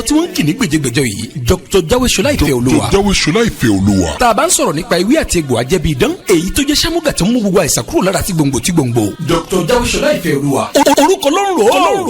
tí wọ́n ń kì ní gbèjègbèjọ yìí Dr. Jáwéṣọlá ìfẹ́ olúwa. Dr. Jáwéṣọlá ìfẹ́ olúwa. tá a bá ń sọ̀rọ̀ nípa ewé àti egbò ajẹ́bí idán èyí tó jẹ́ sámúgà tó ń mú gbogbo àìsàn kúrò lára tí gbòǹgbò tí gbòǹgbò. Dr. Jáwéṣọlá ìfẹ́ olúwa. orúkọ ló ń rò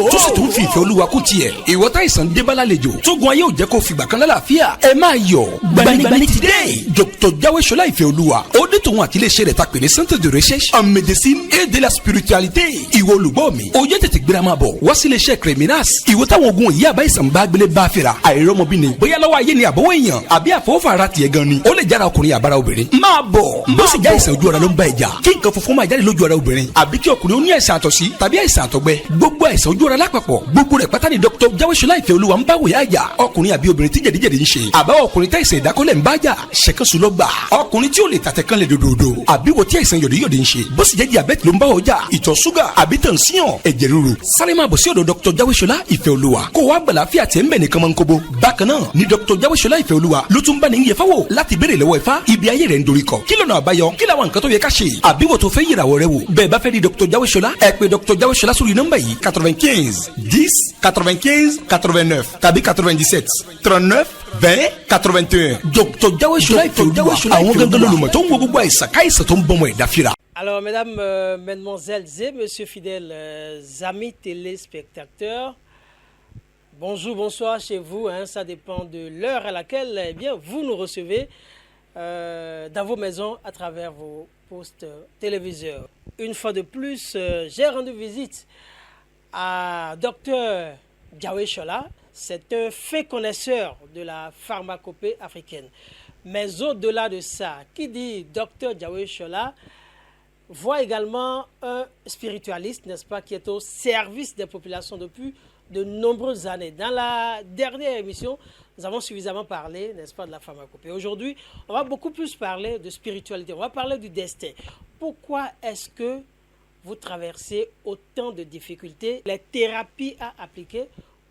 ó tó sì tún fi ìfẹ́ olúwa kú tiẹ̀. ìwọ táìsàn dé bá lálejò tógun ayé ò jẹ́ kó fìgbà kan lálàáfíà ẹ máa yọ̀ gbanigbani ti dé. Dr. Jáwéṣọlá ìfẹ́ olúwa ó dé tòun àti iléeṣẹ́ rẹ̀ ta pè ní centre de recherche en médecine et de la spiritualité. ìwọ olùgbọ́ mi ó yẹ tètè gbéra máa bọ̀ wá sí iléeṣẹ́ Creminas. ìwọ táwọn ogun ìyá àbá ìsàn bá gbélé bá fira àìrọ́mọbí ni bóyá lọ́wọ́ ayé ni àbọ̀wọ̀ èèyàn àbí àfọwọ́fà ara tiẹ̀ gan ni ó lè jára ọkùnrin àbára obìnrin. máa bọ̀ bó sì já ìsàn ojú ara ló ń bá ẹ jà kí nǹkan funfun máa jáde lójú ara obìnrin àbí kí ọkùnrin ó ní àìsàn àtọ̀sí tàbí àìsàn àtọ̀gbẹ gbogbo àìsàn ojú ara lápapọ̀ gbogbo rẹ̀ pátá ni Dr. Jáwéṣọlá ìfẹ́ olúwa ń bá wòyá àjà ọkùnrin àbí obìnrin tí jẹ̀díjẹ̀dí ń ṣe àbáwọ̀ ọkùnrin tí àìsàn ìdákọ́lẹ̀ ń bá jà ṣẹ̀kẹ́sù lọ gbà ọkùnrin tí ó lè tàtẹ̀ kan lè dòdòdò àbí wo tí àìsàn yọ̀díyọ̀dí ń ṣe bó sì jẹ́ diabẹ́tì ló ń bá ọjà ìtọ̀ ṣúgà àbí tànsíọ̀n ẹ̀jẹ̀ ríru sáré máa bọ̀ sí ọ̀dọ̀ Dr. Jáwéṣọlá ìfẹ́ olúwa kó wá gbàláfíà tẹ̀ ń bẹ̀ nìkan máa ń kóbó bákan náà ni Dr. Jáwéṣọlá ìfẹ́ olúwa ló tún bá ní yẹ fáwọ̀ láti béèrè lọ́wọ́ Ifá ibi ayé rẹ̀ ń dorí kọ kí lọ́nà àbáyọ kí làwọn nǹkan tó yẹ ká ṣe àbí wò tó fẹ́ yìràwọ̀ rẹ wò bẹ́ẹ̀ bá fẹ́ rí Dr. Jáwéṣọlá ẹ pè Dr. Jáwéṣọlá sórí nọ́mbà yìí 95 10 95 89 tàbí 97 39 20 81 Dr. Jáwéṣọlá ìfẹ́ olúwa àwọn gangan lolùmọ̀ tó ń wo gbogbo àìsàn káìsàn tó ń bọ́mọ ẹ̀dá fira. Alors, mesdames, mesdemoiselles et messieurs fidèles amis téléspectateurs, bonjour, bonsoir chez vous. Ça dépend de l'heure à laquelle vous nous recevez dans vos maisons à travers vos postes téléviseurs. Une fois de plus, j'ai rendu visite à Dr. Jáwéṣọlá. C'est un fin connaisseur de la pharmacopée africaine. Mais au-delà de ça, qui dit Dr. Jáwéṣọlá voit également un spiritualiste, n'est-ce pas, qui est au service des populations depuis de nombreuses années. Dans la dernière émission, nous avons suffisamment parlé, n'est-ce pas, de la pharmacopée. Aujourd'hui, on va beaucoup plus parler de spiritualité, on va parler du destin. Pourquoi est-ce que vous traversez autant de difficultés, les thérapies à appliquer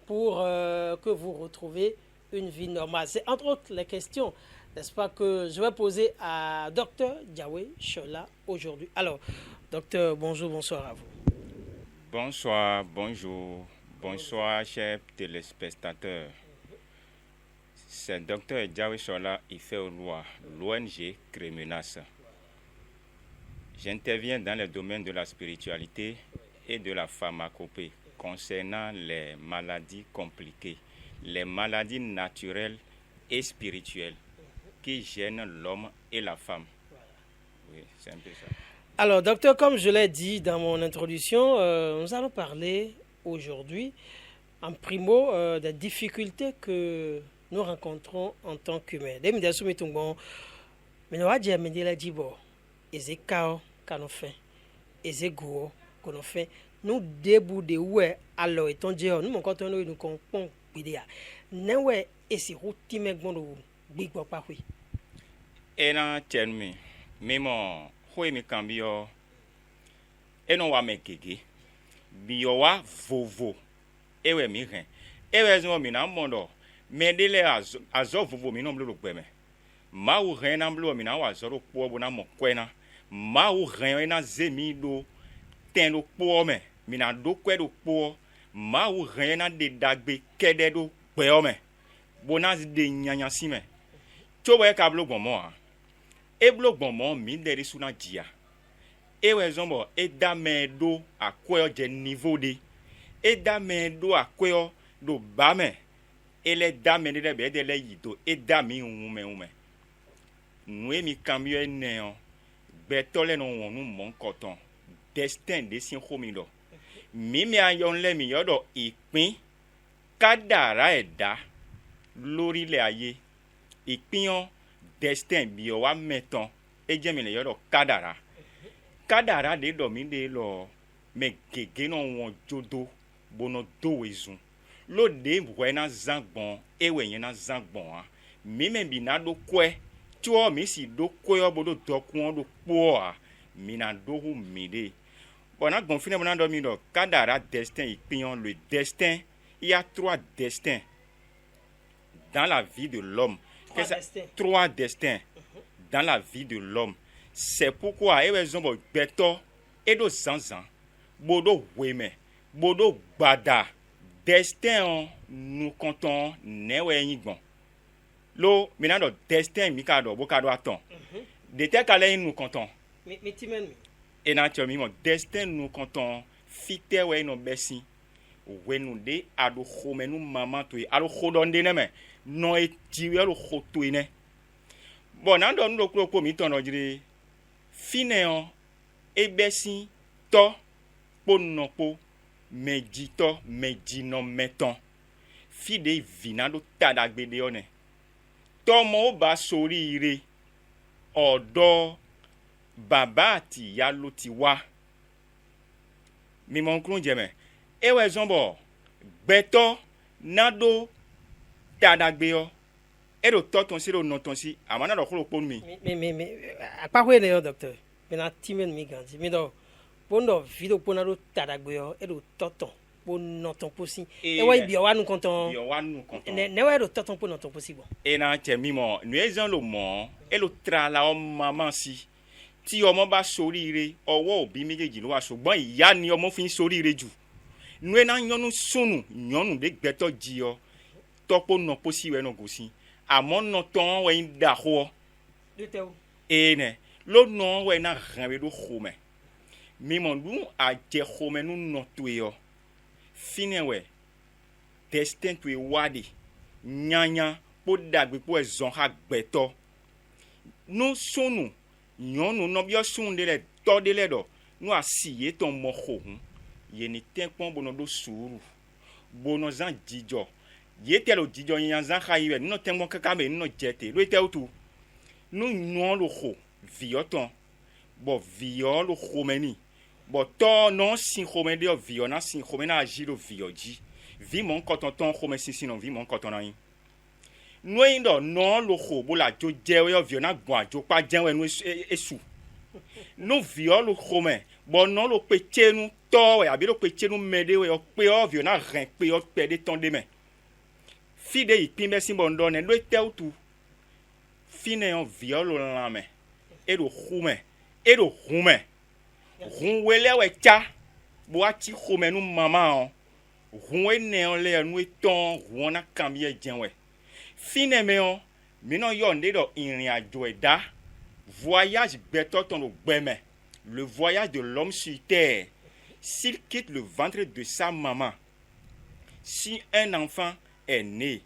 pour que vous retrouviez une vie normale? C'est entre autres les questions, n'est-ce pas, que je vais poser à Dr. Jáwéṣọlá aujourd'hui. Alors, docteur, bonjour, bonsoir à vous. Bonsoir, bonjour, bonsoir, chers téléspectateurs. C'est Dr. Jáwéṣọlá ìfẹ́ olúwa, l'ONG Creminas. J'interviens dans le domaine de la spiritualité et de la pharmacopée concernant les maladies compliquées, les maladies naturelles et spirituelles qui gênent l'homme et la femme. Oui, c'est un peu ça. Alors, docteur, comme je l'ai dit dans mon introduction, nous allons parler aujourd'hui, en primo, des difficultés que nous rencontrons en tant qu'humains. Nous début de ouais alors étant dit nous quand on nous compon bidea newe esi routi megbondo gbigbo pa hui ena chenmi memo hoi mi kambio eno wa mekege biyo wa vovo ewe mi ren ewe zo mi na mondo medele azo vovo mi no mlo gbeme ma u ren na mlo mi na wa zo ro po bo na mo kwena ma u ren na zemi do ten do po me mina do kwedo po ma u rena de dagbe kede do pe o me bona de nyanya si me to we ka blogbon mo a e blogbon mo mi de risu na dia e we zombo e da me do akwe je niveau de e da me do akwe do ba me e le da me de be de le yido e da mi ume nwe mi cambio ene o betole no wonu mon coton destin de sin homido mimi ayon le mi yodo ìpín kádàrá ẹ̀dá lórílẹ̀ ayé ìpín destin bi o wa metan e je mi le yodo kádàrá de do mi de lo me gege no won jodo bono do wezun lo de we na zangbon ewe yen na zangbon a mimi bi na do kwe tí o mi si do kwe obodo dokun do po a mi na do hu mi de. Bon, on a gonflé mon domino. Kadara destin, le destin. Il y a 3 destins dans la vie de l'homme. 3 destins dans la vie de l'homme. C'est pourquoi ils ont beto et de sansan, bodo weme, bodo bada, destin nous comptons newe yigbon lo mina do destin mi ka do bo ka do aton de te ka le nous comptons mais timen mi et na chomi mo destin nous comptons fite we no besi we nu de ado khome nu mama to alo khodonde ne me no e tiwe alo khoto ne bon na do nu ko mi ton no jire fineon e besi to ponopo medito medino meton fide vinado tadagbede one tomo ba sori ire odo baba àti ìyá ló ti wá mi mo nkun jeme ewe zombo gbeto nado tadagbe o edo toton si ro noton si amana do kuro pon mi mais apa ko ne yo docteur mais na timen mi ganji mi do bondo video ponado tadagbe yo edo toton po noton posi e wa bi o wa nu konton ne wa edo toton po noton posi bon e na che mi mo nu ezan lo mo e lo tra la o mama si tí ọmọ bá soríire ọwọ́ òbí méjèèjì ló wà ṣùgbọ́n ìyá ni ọmọ fi ń soríire jù nu ena nyɔnu sunu nyɔnu de gbɛtɔ dziɔ tɔkpo nɔ posi wɛ nɔ gosi àmọ́ nɔtɔn wɛ ń da xɔ ene ló nɔ wɛ na hɛn wɛ do xɔmɛ mimɔdu adze xɔmɛ nu nɔtoe yɔ fine wɛ destin to wa de nyanya kpo dagbe kpo ezɔn ha gbɛtɔ nu sunu nyɔnu nɔbiɔ sun de lɛ tɔ de lɛ dɔ nu asi ye tɔn mɔ xɔ hun yeni tɛnkpɔn bonɔ do sùúrù bonɔ zan dzidzɔ ye tɛ lo dzidzɔ nyanya zan xa yi wɛ nunɔ tɛnkpɔn kaka me nunɔ dzɛte lo tɛ wotu nu nyɔ lo xɔ viyɔ tɔn bɔn viyɔ lo xɔmɛ ni bɔn tɔ nɔ si xɔmɛ de viyɔ na si xɔmɛ na azi lo viyɔ dzi vi mɔ nkɔtɔn tɔn xɔmɛ sisi nɔ vi mɔ nkɔtɔn na yi nuyi dɔ nɔ lo xɔ bo la dzo dzɛwɛ yɔ viyɔ na gbɔn adzo kpa dzɛwɛ nu esu nu viyɔ lo xɔmɛ bɔn nɔ lo kpetse nu tɔwɛ abe lo kpetse nu mɛ de wɛ yɔ kpe yɔ viyɔ na hɛn kpe yɔ kpɛ de tɔn de mɛ fi de yi kpi mɛ si bɔ ndɔ nɛ lo tɛ wotu fi ne yɔ viyɔ lo lã mɛ e do xumɛ e do humɛ hun wele wɛ tsa bo ati xɔmɛ nu mama o hun ene yɔ le nu etɔn hun na kan bi yɛ dzɛn wɛ fi ne mɛ yɔ minɔ yɔ ne dɔ ìrìn àjò ɛda voyage gbɛtɔ tɔn do gbɛmɛ le voyage de l'homme sur terre s'il quitte le ventre de sa maman si un enfant est né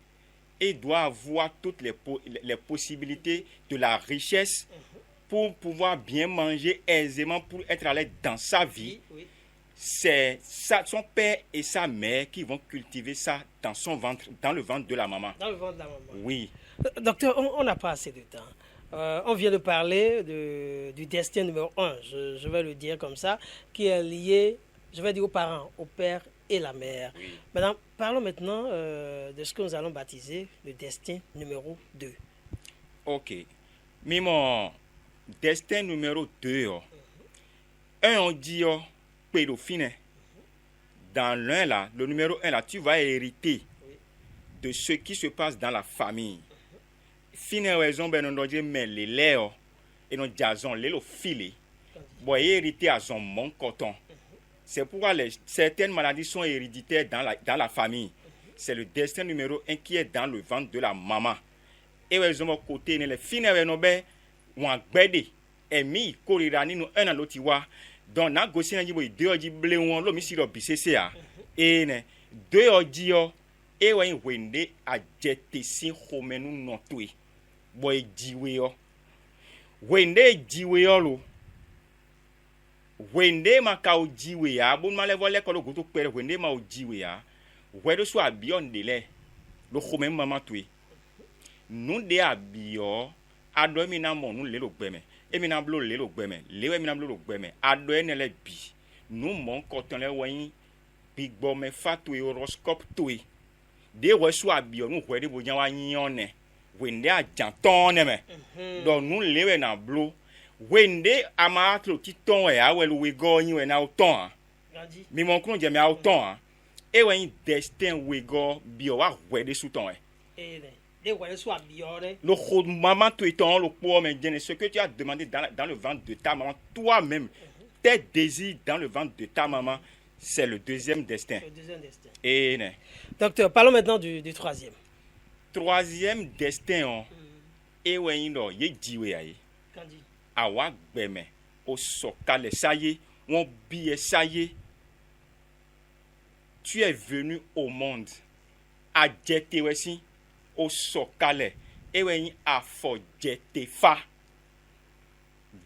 il doit avoir toutes les possibilités de la richesse pour pouvoir bien manger aisément pour être à l'aise dans sa vie. C'est son père et sa mère qui vont cultiver ça dans son ventre, dans le ventre de la maman. Dans le ventre de la maman. Oui. Docteur, on n'a pas assez de temps. On vient de parler du destin numéro 1, je vais le dire comme ça, qui est lié, je vais dire aux parents, au père et la mère. Oui. Maintenant, parlons maintenant de ce que nous allons baptiser le destin numéro 2. Ok. Mais mon destin numéro 2, un on dit pédophile. Dans l'un là, le numéro 1 là, tu vas hériter de ce qui se passe dans la famille. Fine raison ben on doit mais les léo et non jason les lo filé. Bon hériter à son mon coton. C'est pourquoi certaines maladies sont héréditaires dans la famille. C'est le destin numéro 1 qui est dans le ventre de la maman. Et raison côté les fine raison ben ou gbede et mi korirani no un à l'autre wa. Donc na gosi na jibo deux oji ble won lo mi si lo bisese a. Et ne deux oji yo e wa wende a jete si homenu no toy. Boy jiwe yo wende jiwe yo lo wende maka o jiwe ya bon male vole ko lo goto pere wende ma o jiwe ya wedo so abion de le lo home mama toy nu de abio ado mi na mo nu le lo gbeme emi na blo le lo gbeme lewe mi na blo lo gbeme ado ene le bi nu mo koton le wan bigbo me fatu horoscope toy de we so abio nu hwede bo jan wa yin ne wende ajanton ne me do nu lewe na blo wende amatlo titon e awelu we go yin we na uton mi mon kun je mi auton e wen destin we go bi o wa hwede suton e de ouais soit biore le maman tu étant le poids mais ce que tu as demandé dans le ventre de ta maman toi-même tes désirs dans le ventre de ta maman c'est le deuxième destin. Le deuxième destin. Et né. Docteur, parlons maintenant du troisième. Troisième destin, et ouais, non, y diwe aye. Kandi. Awa gbeme, o sokale, ça y est, on billet, ça y est. Tu es venu au monde, à jete wesi, o sokale, et ouais, a fo jete fa.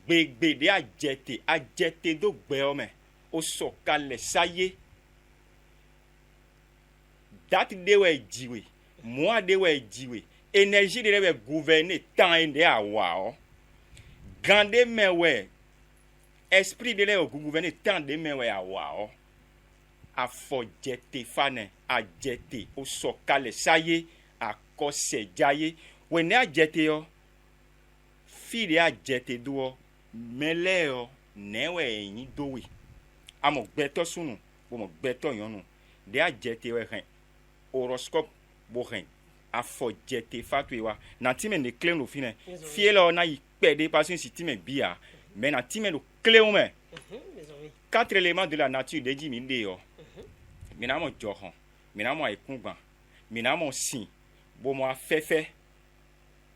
Gbegbe de a jete do gbeome, o sokale, ça y est. Date de ouais diwe, moi de ouais diwe, énergie de ouais gouverner tant et de a wao. Grande mais ouais, esprit de ouais gouverner tant de mais ouais a wao. A fo jete fane, a jete, o sokale, ça y est, a kose jaye. When a jete yo, fi de a jete do, mele yo, ne we ni dowi. Amo gbeto sunu, bomo gbeto yonu. De a jete we ren. Horoscope bohen a fo jete fatwa na time ne clé no fine fiela na yi pede parce que si time bia mais na time no clé o me quatre éléments de la nature de ji mi de yo mi na mo johon mi na mo ikungban mi na mo sin bo mo afefe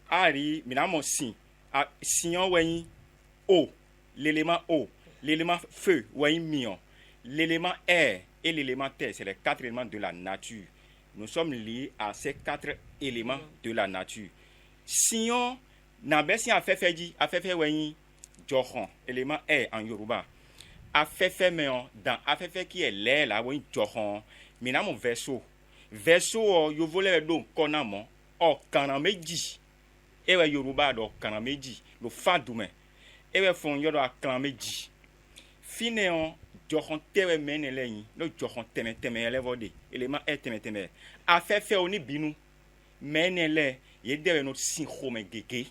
ari mi na mo sin a siyan weyin eau l'élément eau l'élément feu weyin mion l'élément air et l'élément terre c'est les quatre éléments de la nature. Nous sommes liés à ces quatre éléments de la nature. Sinon, n'abesi afefe weni johon, élément air en Yoruba. Afefe meon, dans afefe qui est l'air là, weni johon, mina mon verso. Verso, yo vole do konamon, o kanameji. Ewe Yoruba do kanameji, lo fadume. Ewe fon yodo a kanameji. Fineon, johon tewe menele yin, no johon teme elevode, élément air teme. Afefe oni binu, menele, yedewe no sinchome gege.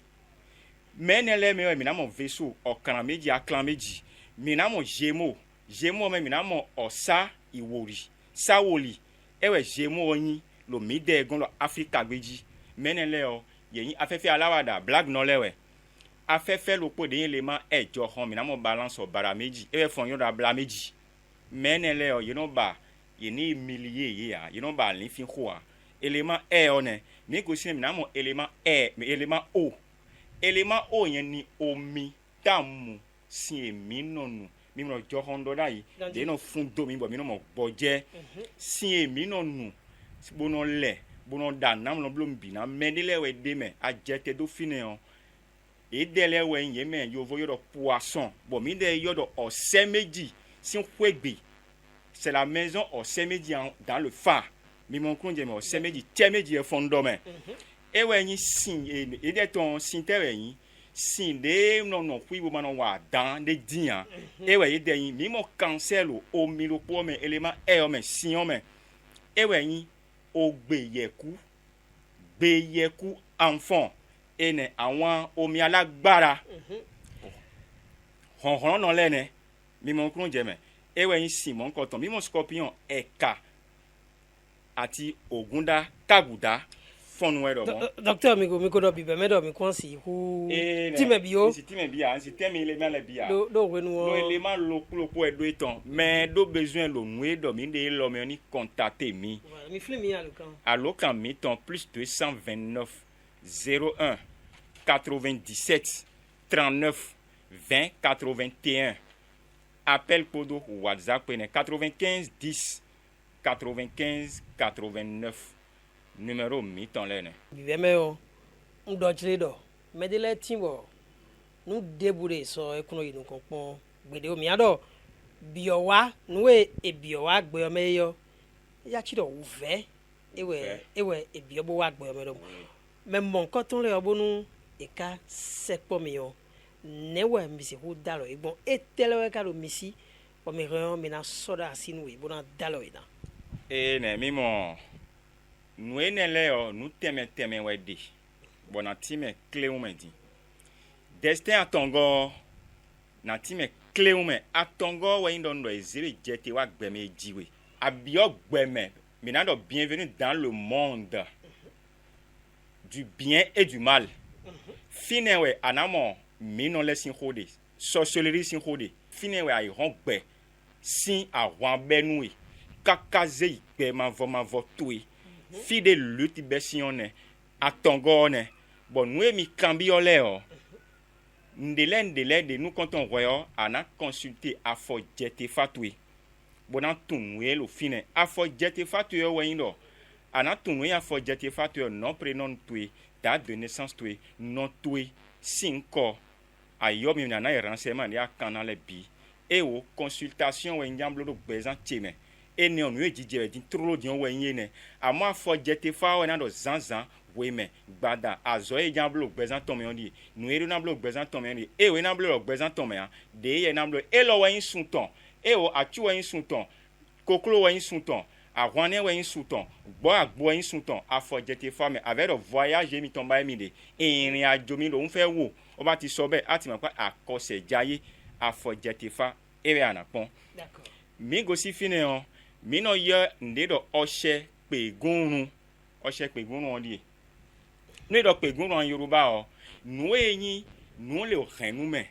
Menele mewe minamo vaisseau, o kanameji a klameji. Minamo jemo me minamo osa iwori. Sawoli, ewe jemo oni, lo mide gon lo Afrika gbeji. Menele o, yeyin afefe alawada, blague no lewe. Afefe lopo de élément air johon, minamo balance o barameji. Ewe fon yoda blameji. Menele o, yeno ba, yeni millier ye ya, yeno ba l'infin khoa. Élément air one, mi ko sin minamo élément air, mais élément eau. Élément eau yen ni omi, tamu, si mi nonu. Mi mo johon do dai, de no fundo mi bo mi no mo boje. Si mi nonu, bono le, bono dan nam no blombi na menele we deme, a jete do fine on. Et dele we yeme yo vo yo do poisson. Bon mi de yo do ose meji, si on kwegbe. C'est la maison au Semeji dans le phare. Mi mon konje me au Semeji, Temeji e fondome. E we yin sin e de ton sin tere yin, sin de non kwi bo manon wa dan de dian. E we de yin mi mon cancel o mi lo po me élément e o me sin o me. E we yin o gbeyeku enfant ene àwọn omi alágbára. Hon non le ne mi mon konje me. Ewe yin Simon Koton, mi mon scorpion eka ati ogunda kaguda fonwe do bon. Docteur mi ko do bibe me do mi kwansi hu time bio. Si time bia, si temi élément le bia. Do wenu lo élément lo po edo eton, mais do besoin lo nwe do mi de lo me ni contacter mi. Voilà, mi fle mi alokan. Alokan mi ton plus 229 01 97 39 20 81. Appel Podo ou WhatsApp 95 10 95 89. Numéro mi-temps l'aine. Bibemeo, m'dojledo, medele timbo. Nous déboulé so ekuno yi nous kompon gbede o mi ado biowa nuwe e biowa gbeomeyo. Ya chido ouve ewe e biobo wa gbeomedo. Mais mon coton le obonu e ka sekpo mi yo. Newe misi hu dalo e bon etelewe ka lo misi o mi ren mi na soda sinwe bona dalo ida e ne mi mo nu ene le o nu teme we de bona time clé o me di destin atongo na time clé o me atongo we ndo ndo ezire jete wa gbeme jiwe abio gbeme mi na do bienvenue dans le monde du bien et du mal finewe anamo mi non les sin khode sorcellerie sin khode fine we ay hongbe si awan benue kakaze ikpe mavo tue fide luti besione atongone bon nous mi cambiole o ndele de nous quand on voit ana consulter afo jete fatue bonan tunwe lo fine afo jete fatue wendo ana tunwe afo jete fatue non prénom tue date de naissance tue non tue 5 ayo mi na renseignement ya kanale bi e o consultation wenjamblo do bezan teme e ne onu ejije di trolo di on wenye amo afo jete fa wena do zanzan weme gbada azo e jamblo bezan tome on di nu e na blo bezan tome on di e we na blo bezan tome ya de ye na blo e lo wen sunton e o atu wen sunton koklo wen sunton Arwane wen souton, agbo wen souton, afo jete femme avec le voyage mi tomba mi de irin ajo mi lo nfe wo o ba ti so be ati mo pa akose jaye afo jete fa ere anapon. D'accord. Mi go si fine on, mi no ye nde do ose pegunrun on di. Ne do pegunrun Yoruba o, nu eyin, nu le renu me.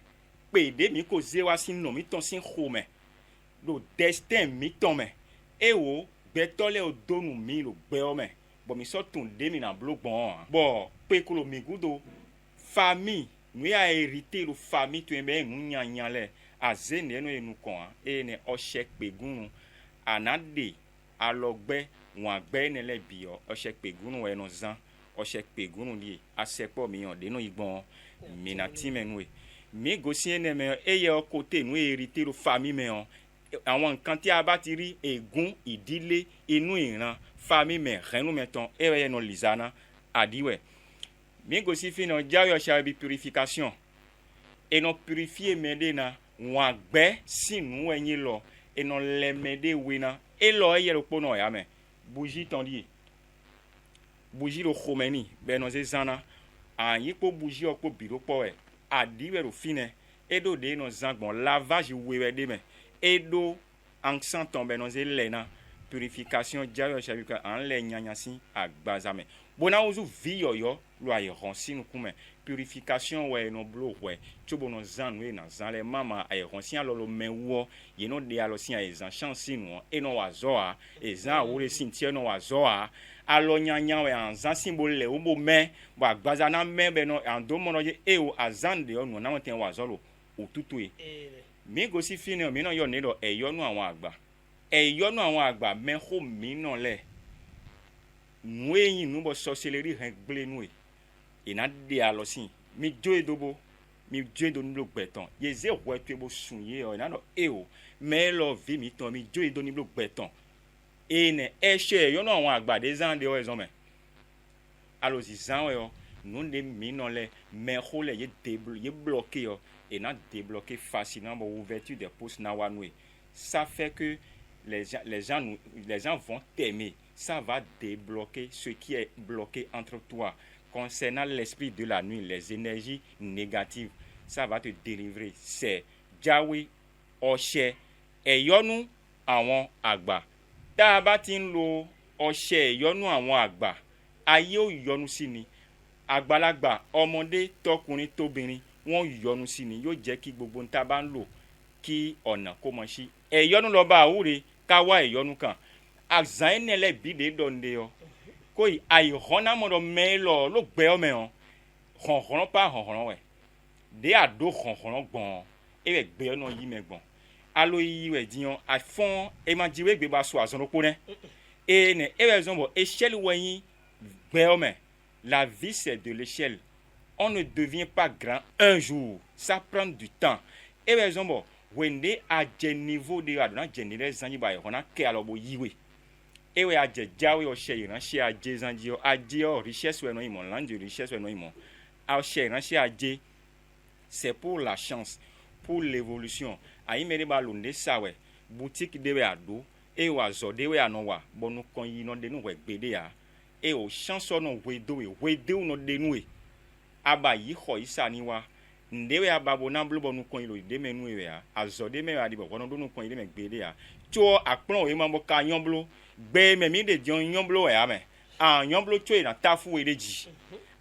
Pe de mi ko ze wa sin no mi ton sin ho me. Do destin mi ton me. E wo betole o donu mi lo gbe o me bo mi so tun de mi na blogbon bo pe ko lo mi gudo famille nu ya hérité lo famille tu ebe nu nyanyan le azene no enu kon e ne o shek pegun anade alogbe won agbe ne le bi o shek pegun we no zan o shek pegun li asepo mi yon de no igbon mi na ti menwe mi go si ene me e ye o côté nu hérité lo famille me on àwọn nǹkan tí a bá ti rí ègún ìdílé inú ìran famille me renu meton ere no lizana adiwe mi go si fi no jawe o bi purification e no purifier mede na won agbe sinu enyin lo e no le mede we na e lo e yero po no ya me bougie tandie bougie lo khomeni be no ze zana anyi po bougie o po biro po e adiwe ro fine e do de no zangbon lavage we de me edo ancien tombe non zelena purification jayo shabika an le nyanyasi agbazame bona ozu vi yoyo lo ay ronsi nu kume purification we no blo we chobo no zan we na zan le mama ay ronsi alo lo menwo ye no de alo sin ay zan chance nu e no wazoa e zan wo le sintie no wazoa alo nyanya we an zan symbole le obo me ba agbaza na me be no an do mo no je e o azan de onu na mo ten wazolo otutu e mi go si fine mi no yo ni do eyonu àwọn àgbà me ho mi no le nu eyin nu bo so seleri hen gble nu e na de alosin mi jo edobo mi jo edo ni lo gbeton ye ze wo pe bo sun ye o na no e o me lo vi mi ton mi jo edo ni lo gbeton e ne e se eyonu àwọn àgbà de zan de o ezon me alozi zan we o nu de mi no le me ho le ye bloqué yo et n'a débloqué facilement l'ouverture des postes nawanoué. Ça fait que les gens vont t'aimer. Ça va débloquer ce qui est bloqué entre toi. Concernant l'esprit de la nuit, les énergies négatives, ça va te délivrer. C'est Jawi, Oshe, et Yonu, Awon Agba. Tabatin lo, Oshe, Yonu, Awon Agba. Ayo Yonu Sini. Agbalagba, Omonde, Tokuni, Tobini. Wọ́n yọnu sí ni yóò jẹ́ kí gbogbo nta bá ń lò kí ọ̀nà kó mọ̀ sí ẹ̀yọ́nu lọ́ba àwúre káwá ẹ̀yọ́nu kan àzàn ẹ̀nẹ́lẹ̀ bídè dọ̀ǹde ọ kó àìhọ́nà mọ̀dọ̀ mẹ́lọ ló gbẹ́ ọmọ ẹ̀ hàn pa hàn wẹ̀ dé àdó hàn gbọ̀n ẹ̀ gbẹ́ ọ̀nà yìí mẹ́ gbọ̀n alo yìí wẹ̀ diyan àfọ́n ẹ̀ máa jíwé gbé bá so àzọ̀nọ́pọ̀ nẹ́ ẹ̀ nẹ̀ ẹ̀ wẹ̀ zọ́n bọ̀ échelle wẹ̀yìn gbẹ́ ọmọ la vie c'est de l'échelle. On ne devient pas grand un jour. Ça prend du temps. Et par exemple, wende a je niveau de adona general zanji ba yona ke alobo yiwe. Et we a je jawe o she ran she a je zanji o a je o richesse we no imo land richesse we no imo. A she ran she a je c'est pour la chance, pour l'évolution. A imere ba lunde sawe boutique de we ado e wa zo de we anowa bonu kon yi no de nu we gbede ya. E o chance no we do no de nu e. Aba yi ho isa niwa ndewe ababo na blo bonu kon ilo de menu e ya azode me adi bo kono do nu kon ile me gbede ya to apon we ma mo ka yan blo gbe me mi de jon yan blo e ame an yan blo to e na tafu we deji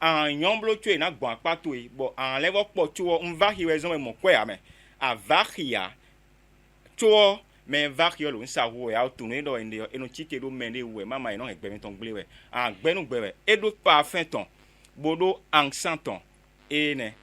an yan blo to e na gbon apato e bo an lewo po to nva hiwe zon me mo ko ya me avahia to mais vakiolo nsa wo ya tunu do ende eno chite do mende we mama eno egbe mi ton gble we gbenu gbe e do parfum ton bodo ansan ton ene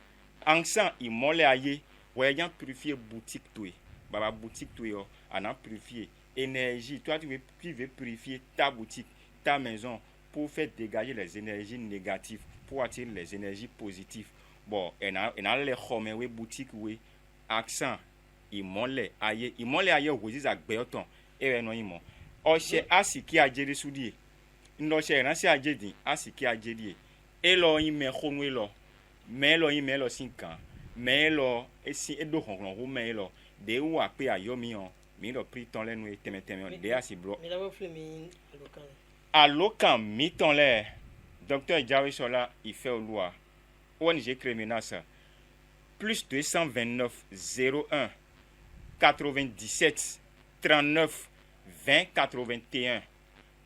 ansan imole aye we yan purifier boutique to baba boutique to yo ana purifier énergie toi tu veux purifier ta boutique ta maison pour faire dégager les énergies négatives pour attirer les énergies positives bon en a les xome we boutique we accent imole aye wozi za gbeoton ere no imo ose asiki ajeri sudie ndo se ran si ajedi asiki ajedi e lo yin me khonu lo me lo yin me lo sinkan me lo esi edo khonron ho me lo de wa pe ayomi on mi lo pri ton lenu teme on de asi blo mi la fle mi alokan mi ton le docteur Jawe Sola il fait loi ONG criminal plus 229 01 97 39 20 81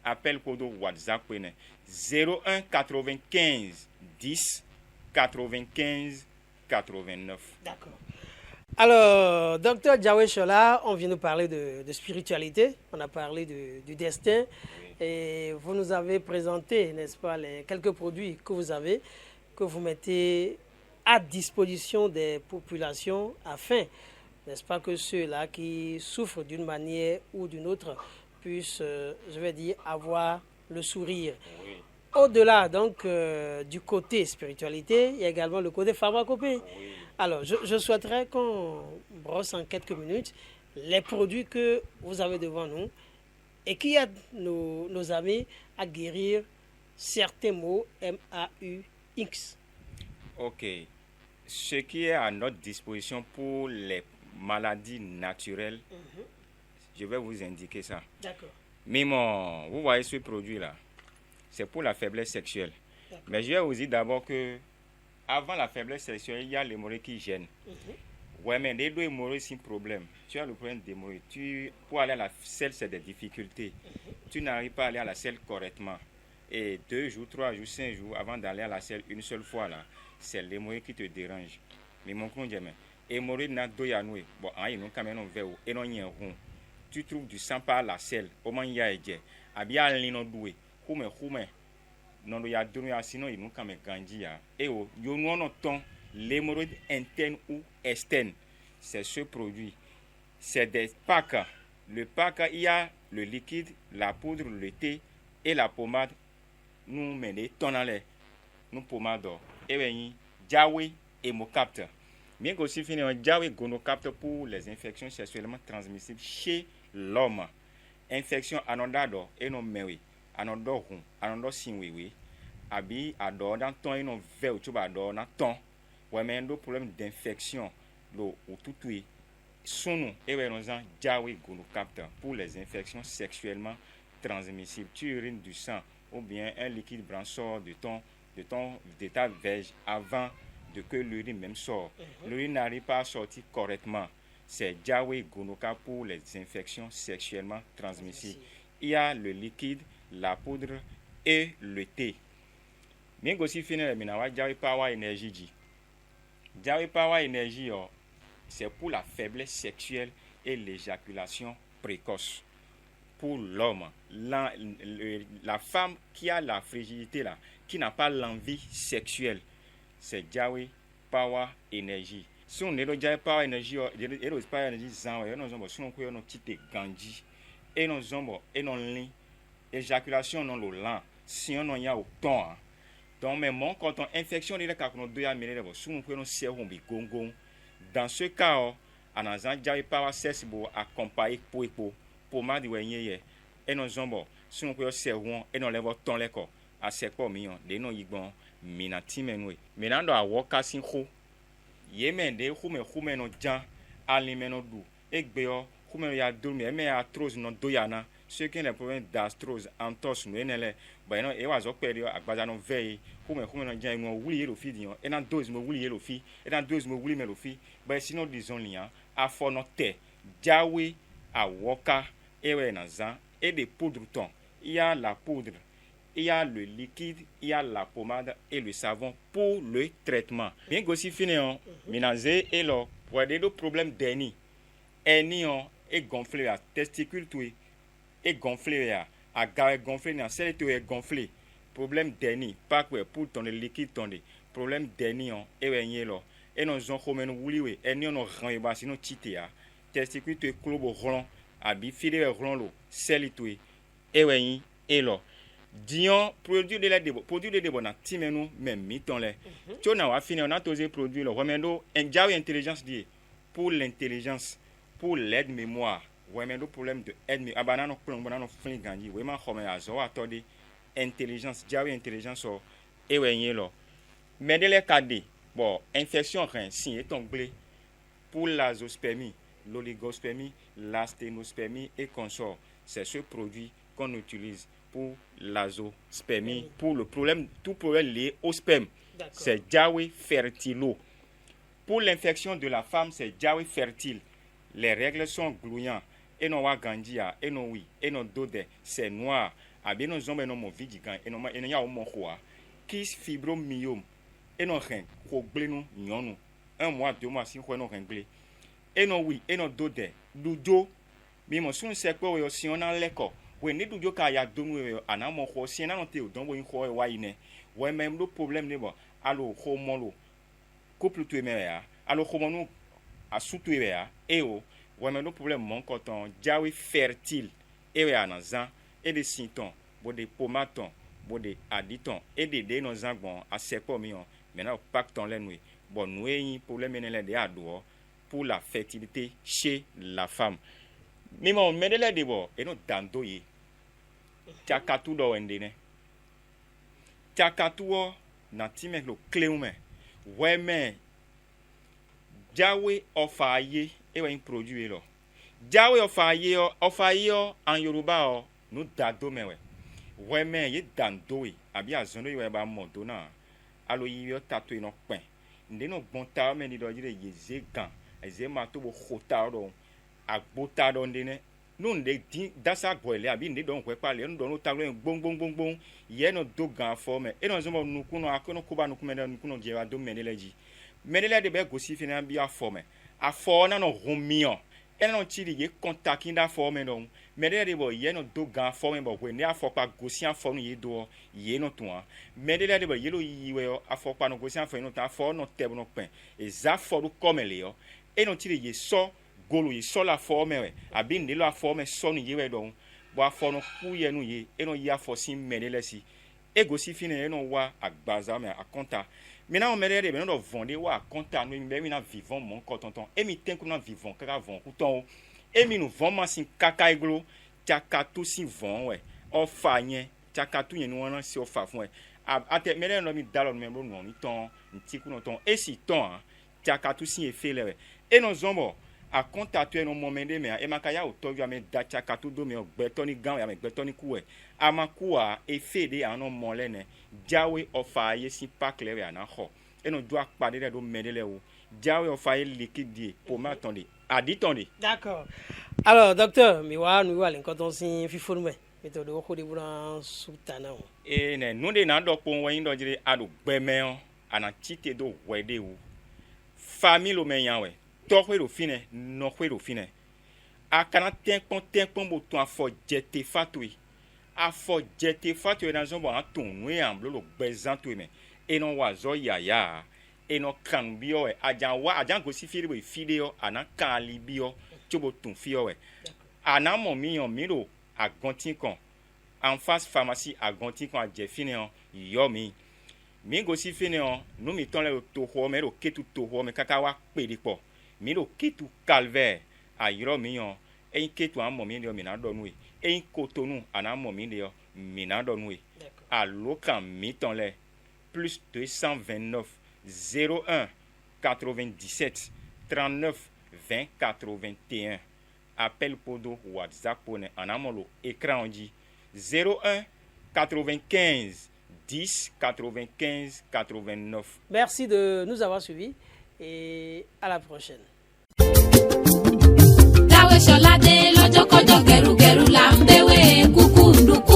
appel code WhatsApp 01 95 10 95 89. D'accord. Alors, docteur Jawe Sola, on vient de parler de spiritualité, on a parlé du destin, oui. Et vous nous avez présenté, n'est-ce pas, les quelques produits que vous avez, que vous mettez à disposition des populations afin, n'est-ce pas, que ceux-là qui souffrent d'une manière ou d'une autre puissent, je vais dire, avoir le sourire. Oui. Au-delà donc du côté spiritualité, il y a également le côté pharmacopée. Oui. Alors, je souhaiterais qu'on brosse en quelques minutes les produits que vous avez devant nous et qui aident nos amis à guérir certains maux MAUX. Ok. Ce qui est à notre disposition pour les maladies naturelles, je vais vous indiquer ça. D'accord. Mais vous voyez ce produit-là, c'est pour la faiblesse sexuelle. Mais je vais vous dire d'abord que avant la faiblesse sexuelle, il y a l'hémorroïde qui gêne. Ouais, mais les deux hémorroïdes, c'est un problème. Tu as le problème d'hémorroïde. Pour aller à la selle, c'est des difficultés. Tu n'arrives pas à aller à la selle correctement. Et 2 jours, 3 jours, 5 jours avant d'aller à la selle une seule fois, là, c'est l'hémorroïde qui te dérange. Mais mon con, hémorroïde n'a deux yanoué. Bon, il y a quand même un verre et non y a un rond. Tu trouves du sang par la selle. Au moins, il y a un jet. Abia l'ino doué. Koume. Non, il y a deux, sinon, il nous quand même grandi. Et oh, il y a un ton, l'hémorroïde interne ou externe. C'est ce produit. C'est des packs. Le pack, il y a le liquide, la poudre, le thé et la pommade. Nous mettons ton dans les nous pommades. Et bien, Jawe et Mocapte. Bien aussi fini un Jawe Gonocapte pour les infections sexuellement transmissibles chez l'homme. Infection anodado et non mewe. Anodo ron, anodo sinwewe. Abi ador dans ton et non veut tu vas ador dans ton. Ouais mais un problème d'infection lo ou tout Sono et bien nous en Jawe Gonocapte pour les infections sexuellement transmissibles. Tu urines du sang ou bien un liquide blanc sort de ta verge avant de que l'urine même sort. L'urine n'arrive pas à sortir correctement. C'est Jawe Gonoka pour les infections sexuellement transmissibles. Il y a le liquide, la poudre et le thé. Mais aussi finir le Jawe Power Energy. Jawe Power Energy, c'est pour la faiblesse sexuelle et l'éjaculation précoce. Pour l'homme, la femme qui a la fragilité là, qui n'a pas l'envie sexuelle, c'est Jawe Power Energy. Si on est le Jawe Power Energy, et le Power Energy, nous avons si on peut nous quitter ganji, et nous avons et non lin, éjaculation non le lent, si on y a au temps. Donc même quand on infection les cas qu'on doit amener les si on peut nous serrer un bigongon. Dans ce cas, on a Jawe Power accessible accompagné pour pommade wenye et non zombo si on peut servon et non levo ton leko a seko mion de non yigbon minati menwe menando a woka sin ho yemen de hume no jan alimeno du egbeo hume ya dulme me arthrose no doyana ceux qui ont les problèmes d'arthrose entorse no enele ba no e wa zo perio agbaza no vei hume no jan no wuli yelo fi dion e na dose mo wuli yelo fi e na dose mo wuli me lo fi ba sinon disons lian a fo no te Jawe a woka et des poudres ton. Il y a la poudre, il y a le liquide, il y a la pommade et le savon pour le traitement. Bien que aussi fini ménager et là pour des problèmes d'hernie. Hernie et gonflé ya testicule tout et gonflé ya aga gonflé na celle tout est gonflé problème dernier pas quoi pour ton liquide tonde problème dernier on et yelo et non zon khomen wuli we et ni on ran e ba sino tite ya testicule tout klobo rond abi file rond lo celle tout et wen et lo dion produit de la debo produit de debo na timenu même miton le tu na wa fini on a tosé produit le remendo en intelligence die pour l'intelligence pour l'aide mémoire remendo problème de aide abana no plomb na no fin ganji we ma khome azo atodi intelligence jawe intelligence o e wenye lo medele kade bon infection rein si est anglais pour l'azospermie l'oligospermie l'asténospermie et consort c'est ce produit qu'on utilise pour l'azospermie, pour le problème, tout problème lié au sperme. C'est Jawe fertilo. Pour l'infection de la femme, c'est Jawe fertile. Les règles sont glouillantes. Et non wa gandia, et non oui, et non dode, c'est noir. Abé non zombe non mon vidigan, et non ya o mon roi. Kiss fibromyome. Et non rien, ko blé non nyonou. 1 mois, 2 mois, si on non renglé. Et non oui, et non dode. Dudo. Mais mon son c'est quoi si on a l'école. We ne du joka ya donu ana mo ho si na no te o don bo ho wa ine we même le problème ne bo alo ho mo lo couple tu me ya alo ho mo no asutu ya e o we même le problème mon coton jawe fertile e we anazan et des symptômes bo de pomaton bo de aditon et de no zangbon asepo mi on maintenant pacton le nuit bon nous yi problème ne le de ado pour la fertilité chez la femme. Mais mon medele debo et non dando ye tiakatu do wendene tiakatu na time lo cleume weme jawe ofaye e wa produit lo jawe ofaye en Yoruba o no dado mewe weme ye dando e abi azono ye ba modo na alo yi tatu ino pen nde no gbonta me ni do jire ye zegan eze ma to bo khota do agbota don dene nun de dasa gwele abi nde don kwe pale no don taglo gbongbongbongbon ye no do gan forme e no zomo nuku no akono kuba nuku mena nuku no jewa do meneleji menele de be gosi fina bi a forme a fona no romio e no chiri ye contact inda forme no menele de bo ye no do gan forme bo we ne afopa gosi an forme ye do ye no to an menele de bo ye lo yiwe afopa no gosi an forme no ta for no tebo no pen e za foru komele yo e no chiri ye so golo yi so la forme we abi ndelo a forme so ni yewe don bo afo no ku ye no ye e no ye afo sin menele si e go si fine e no wa agbaza me akonta me na o merere me no vonde wa akonta no me mi na vivant mon kotonton e mi tenku na vivant kaka von ku ton e mi no von ma sin kaka iglo tiakatu sin von we o fa yen tiakatu yen no na si o fa fun we ate merere no mi dalo me no no ni ton ntiku no ton e si ton tiakatu sin e fele we e no zombo a contacter no momende me e makaya o toju ame dacha katudo me ogbetoni gan ya me gbetoni kuwe amakua e fede anon molene jawe ofaye si pakle ya na ho e no do apade de do medele o jawe ofaye liquide pour m'attendre aditonde. D'accord. Alors docteur miwa quand on si fifonme méthode ko de bran soutana o e ne no de na do pon wen do jire ado gbeme o ana tite do wede o famille o meyan we tohwero fine no hwero fine akana tenkpon bo to afo jete fatui na zombo atun we amblo lo gbezanto me e no wazo yaya e no kan bio e ajan go si fire bo fideo ana kan libio chobo tun fio we ana mo mi on miro agontin kon en face pharmacie agontin kon ajefine on yo mi go si fine on no mi ton le to ho me ro ketu to ho me kaka wa pede po mi lo kitu calvaire a yiro mi yon e ketu an mo mi de mi na do nu e kotonu ana mo mi de mi na do nu a lokan mi ton le plus 229 01 97 39 20 81 appel podo WhatsApp pone ana mo lo écran on dit 01 95 10 95 89. Merci de nous avoir suivis et à la prochaine. Láwé ṣọládé lọ́jọ́kọ́jọ́ gẹ̀rùgẹ̀rù là ń béwé kúkú ndùkú.